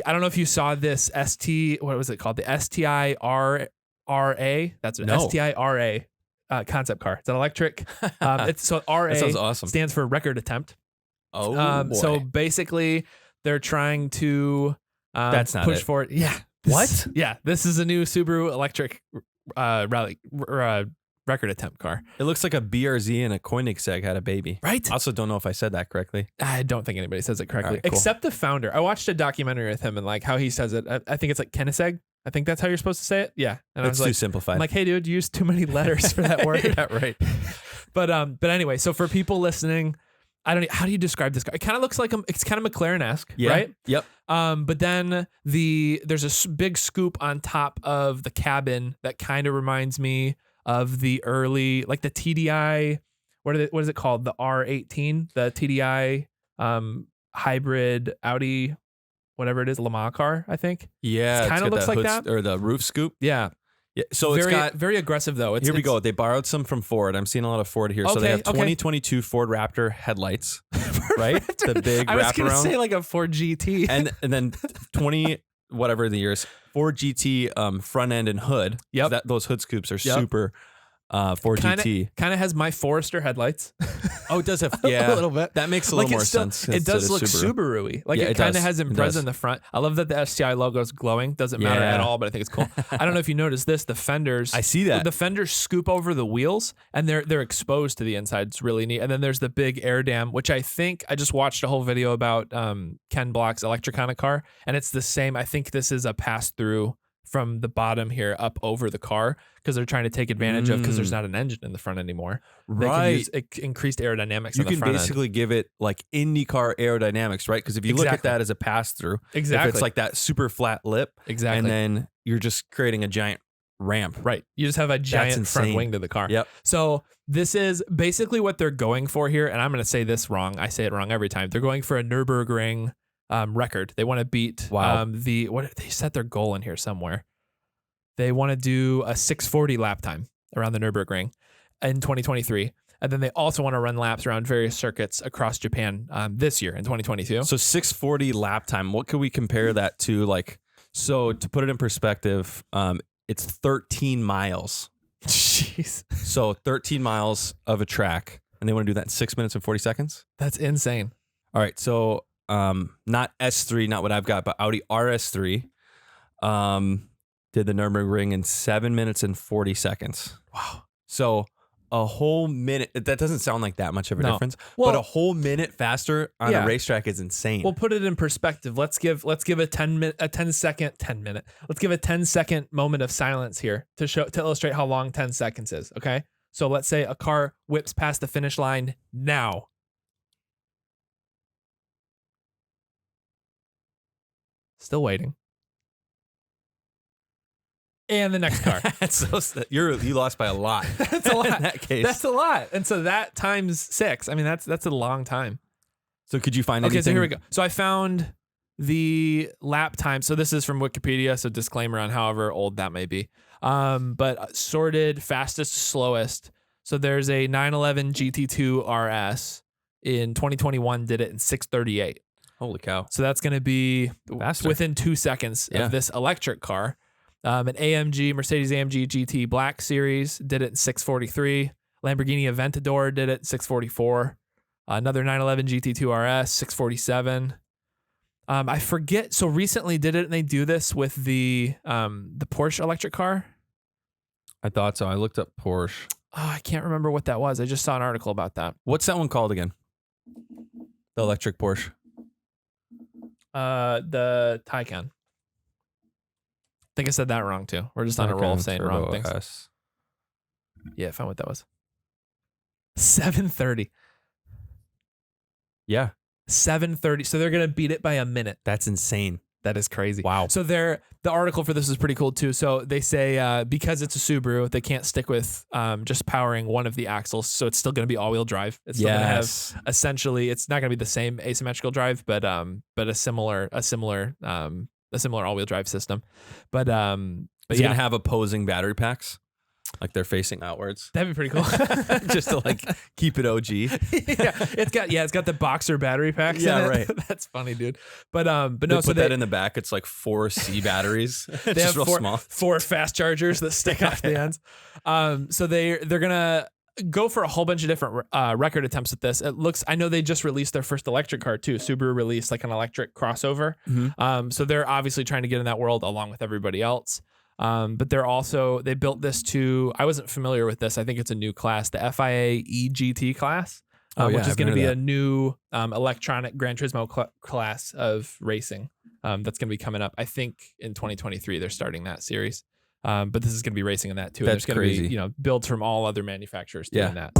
I don't know if you saw this what was it called? The STI-RA. That's an STI-RA concept car. It's an electric. So RA that sounds awesome. stands for record attempt. Oh, boy. So basically they're trying to That's not push it. forward. Yeah. What? Yeah. This is a new Subaru electric record attempt car. It looks like a BRZ and a Koenigsegg had a baby. Right. I also don't know if I said that correctly. I don't think anybody says it correctly, Right, cool. except the founder. I watched a documentary with him and like how he says it. I think it's like Koenigsegg. I think that's how you're supposed to say it. Yeah. And It's I was too like, simplified. I'm like, hey, dude, you used too many letters for that word. Yeah, right. But anyway, so for people listening, how do you describe this car? It kind of looks like it's kind of McLaren-esque, Yeah. right? Yep. But then there's a big scoop on top of the cabin that kind of reminds me of the early, like the TDI. What is it called? The R18, the TDI hybrid Audi, whatever it is, Le Mans car, I think. Yeah. It kind of looks like that. Or the roof scoop. Yeah. Yeah. So very, it's got. very aggressive though. Here we go. They borrowed some from Ford. I'm seeing a lot of Ford here. So they have 2022 Ford Raptor headlights, right? The big I was wraparound. going to say like a Ford GT. and then 20 whatever the years, Ford GT front end and hood. Yep. Those hood scoops are super Ford GT. Kind of has my Forester headlights. Oh, it does have a little bit. That makes a little more still, sense. It does look Subaru-y. Like it kind of has Impreza in the front. I love that the STI logo is glowing. Doesn't matter at all, but I think it's cool. I don't know if you noticed this. The fenders. I see that. The fenders scoop over the wheels and they're exposed to the inside. It's really neat. And then there's the big air dam, which I think I just watched a whole video about Ken Block's Electricana car, and it's the same. I think this is a pass through from the bottom here up over the car because they're trying to take advantage of because there's not an engine in the front anymore. Right. They can use increased aerodynamics. You on the can front basically end. give it like IndyCar aerodynamics, right? Because if you look at that as a pass through, if it's like that super flat lip, and then you're just creating a giant ramp. Right. You just have a giant front wing to the car. Yep. So this is basically what they're going for here. And I'm going to say this wrong. I say it wrong every time. They're going for a Nürburgring record. They want to beat what they set their goal in here somewhere. They want to do a 640 lap time around the Nürburgring in 2023. And then they also want to run laps around various circuits across Japan this year in 2022. So 640 lap time. What could we compare that to? Like, so to put it in perspective, it's 13 miles. Jeez. So 13 miles of a track, and they want to do that in 6 minutes and 40 seconds? That's insane. All right. So not S3, not what I've got, but Audi RS3 did the Nürburgring in 7 minutes and 40 seconds. Wow. So a whole minute, that doesn't sound like that much of a difference, well, but a whole minute faster on a racetrack is insane. We'll put it in perspective. Let's give a 10 second moment of silence here to illustrate how long 10 seconds is. Okay. So let's say a car whips past the finish line now. Still waiting. And the next car. You lost by a lot. That's a lot. In that case. That's a lot. And so that times 6. I mean, that's a long time. So could you find anything? Okay, so here we go. So I found the lap time. So this is from Wikipedia. So disclaimer on however old that may be. But sorted fastest to slowest. So there's a 911 GT2 RS in 2021 did it in 6:38. Holy cow. So that's going to be faster. Within 2 seconds of this electric car. An Mercedes AMG GT Black Series did it in 6:43. Lamborghini Aventador did it in 6:44. Another 911 GT2 RS 6:47. I forget. So recently, didn't they do this with the Porsche electric car? I thought so. I looked up Porsche. Oh, I can't remember what that was. I just saw an article about that. What's that one called again? The electric Porsche. The Taycan. I think I said that wrong too. We're just on a roll of saying wrong things. S. Yeah, I found what that was. 7:30. Yeah. 7:30. So they're gonna beat it by a minute. That's insane. That is crazy. Wow. So the article for this is pretty cool too. So they say because it's a Subaru, they can't stick with just powering one of the axles. So it's still going to be all-wheel drive. It's still going to have essentially. It's not going to be the same asymmetrical drive, but a similar all-wheel drive system. But Is it going to have opposing battery packs? Like they're facing outwards. That'd be pretty cool. Just to like keep it OG. It's got the Boxer battery packs. Yeah, in it. right. That's funny, dude. But no, They so put that in the back. It's like 4 C batteries. they Just have real small. 4 fast chargers that stick off the ends. So they're gonna go for a whole bunch of different record attempts at this. I know they just released their first electric car too. Subaru released like an electric crossover. So they're obviously trying to get in that world along with everybody else. But they built this to, I wasn't familiar with this. I think it's a new class, the FIA EGT class, which is going to be a new electronic Gran Turismo class of racing that's going to be coming up. I think in 2023 they're starting that series. But this is going to be racing in that too. That's There's going to crazy. be builds from all other manufacturers doing that.